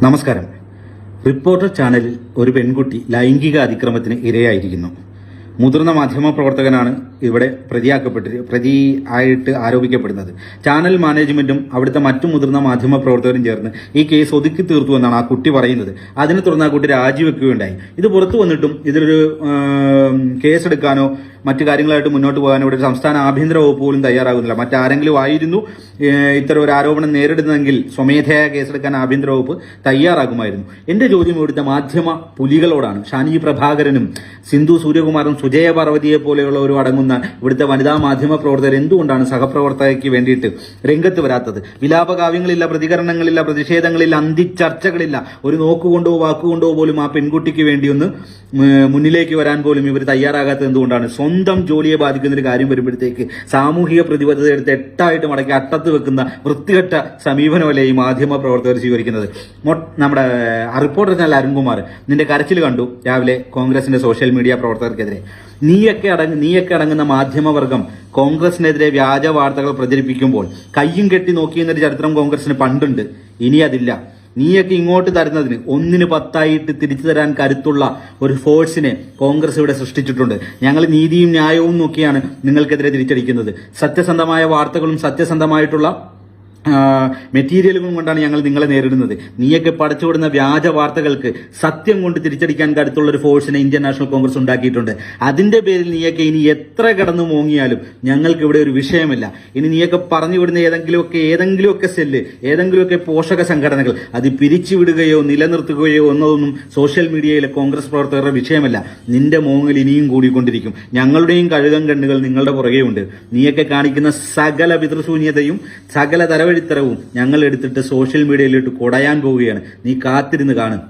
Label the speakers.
Speaker 1: നമസ്കാരം. റിപ്പോർട്ടർ ചാനലിൽ ഒരു പെൺകുട്ടി ലൈംഗിക അതിക്രമത്തിന് ഇരയായിരിക്കുന്നു. മുതിർന്ന മാധ്യമ പ്രവർത്തകനാണ് ഇവിടെ പ്രതിയായിട്ട് ആരോപിക്കപ്പെടുന്നത്. ചാനൽ മാനേജ്മെന്റും അവിടുത്തെ മറ്റു മുതിർന്ന മാധ്യമ പ്രവർത്തകരും ചേർന്ന് ഈ കേസ് ഒതുക്കി തീർത്തു എന്നാണ് ആ കുട്ടി പറയുന്നത്. അതിനെ തുടർന്ന് ആ കുട്ടി രാജിവെക്കുകയുണ്ടായി. ഇത് പുറത്തു വന്നിട്ടും ഇതിലൊരു കേസെടുക്കാനോ മറ്റു കാര്യങ്ങളായിട്ട് മുന്നോട്ട് പോകാനോ ഇവിടെ സംസ്ഥാന ആഭ്യന്തര വകുപ്പ് പോലും തയ്യാറാകുന്നില്ല. മറ്റാരെങ്കിലും ആയിരുന്നു ഇത്തരം ഒരു ആരോപണം നേരിടുന്നതെങ്കിൽ സ്വമേധയാ കേസെടുക്കാൻ ആഭ്യന്തര വകുപ്പ് തയ്യാറാകുമായിരുന്നു. എന്റെ ചോദ്യം ഇവിടുത്തെ മാധ്യമ പുലികളോടാണ്. ഷാനി പ്രഭാകരനും സിന്ധു സൂര്യകുമാറും സുജയ പാർവതിയെ പോലെയുള്ളവരും അടങ്ങുന്ന ഇവിടുത്തെ വനിതാ മാധ്യമ പ്രവർത്തകർ എന്തുകൊണ്ടാണ് സഹപ്രവർത്തകയ്ക്ക് വേണ്ടിയിട്ട് രംഗത്ത് വരാത്തത്? വിലാപകാവ്യങ്ങളില്ല, പ്രതികരണങ്ങളില്ല, പ്രതിഷേധങ്ങളില്ല, അന്തിച്ചർച്ചകളില്ല. ഒരു നോക്കുകൊണ്ടോ വാക്കുകൊണ്ടോ പോലും ആ പെൺകുട്ടിക്ക് വേണ്ടി ഒന്ന് മുന്നിലേക്ക് വരാൻ പോലും ഇവർ തയ്യാറാകാത്തത് എന്തുകൊണ്ടാണ്? സ്വന്തം ജോലിയെ ബാധിക്കുന്ന ഒരു കാര്യം വരുമ്പോഴത്തേക്ക് സാമൂഹിക പ്രതിബദ്ധത എടുത്ത് എട്ടായിട്ട് മടക്കി അട്ടത്ത് വെക്കുന്ന വൃത്തികെട്ട സമീപനമല്ലേ ഈ മാധ്യമ പ്രവർത്തകർ സ്വീകരിക്കുന്നത്? നമ്മുടെ റിപ്പോർട്ടർ ചാനൽ അരുൺകുമാർ, നിന്റെ കരച്ചിൽ കണ്ടു രാവിലെ കോൺഗ്രസിന്റെ സോഷ്യൽ മീഡിയ പ്രവർത്തകർക്കെതിരെ. നീയൊക്കെ അടങ്ങുന്ന മാധ്യമവർഗം കോൺഗ്രസിനെതിരെ വ്യാജ വാർത്തകൾ പ്രചരിപ്പിക്കുമ്പോൾ കയ്യും കെട്ടി നോക്കിയെന്നൊരു ചരിത്രം കോൺഗ്രസിന് പണ്ടുണ്ട്. ഇനി അതില്ല. നീയൊക്കെ ഇങ്ങോട്ട് തരുന്നതിന് 1-ന് 10 തിരിച്ചു തരാൻ കരുത്തുള്ള ഒരു ഫോഴ്സിനെ കോൺഗ്രസ് ഇവിടെ സൃഷ്ടിച്ചിട്ടുണ്ട്. ഞങ്ങൾ നീതിയും ന്യായവും നോക്കിയാണ് നിങ്ങൾക്കെതിരെ തിരിച്ചടിക്കുന്നത്. സത്യസന്ധമായ വാർത്തകളും സത്യസന്ധമായിട്ടുള്ള മെറ്റീരിയലുകളും കൊണ്ടാണ് ഞങ്ങൾ നിങ്ങളെ നേരിടുന്നത്. നീയൊക്കെ പടച്ചുവിടുന്ന വ്യാജ വാർത്തകൾക്ക് സത്യം കൊണ്ട് തിരിച്ചടിക്കാൻ കരുത്തുള്ള ഒരു ഫോഴ്സിനെ ഇന്ത്യൻ നാഷണൽ കോൺഗ്രസ് ഉണ്ടാക്കിയിട്ടുണ്ട്. അതിന്റെ പേരിൽ നീയൊക്കെ ഇനി എത്ര കടന്നു മോങ്ങിയാലും ഞങ്ങൾക്ക് ഇവിടെ ഒരു വിഷയമില്ല. ഇനി നീയൊക്കെ പറഞ്ഞു വിടുന്ന ഏതെങ്കിലുമൊക്കെ സെല്ല്, ഏതെങ്കിലുമൊക്കെ പോഷക സംഘടനകൾ അത് പിരിച്ചുവിടുകയോ നിലനിർത്തുകയോ എന്നതൊന്നും സോഷ്യൽ മീഡിയയിലെ കോൺഗ്രസ് പ്രവർത്തകരുടെ വിഷയമല്ല. നിന്റെ മോങ്ങൽ ഇനിയും കൂടിക്കൊണ്ടിരിക്കും. ഞങ്ങളുടെയും കഴുകൻ കണ്ണുകൾ നിങ്ങളുടെ പുറകെയുണ്ട്. നീയൊക്കെ കാണിക്കുന്ന സകല പിതൃശൂന്യതയും സകല തരവഴിത്തരവും ഞങ്ങൾ എടുത്തിട്ട് സോഷ്യൽ മീഡിയയിലിട്ട് കുടയാൻ പോവുകയാണ്. നീ കാത്തിരുന്ന് കാണും.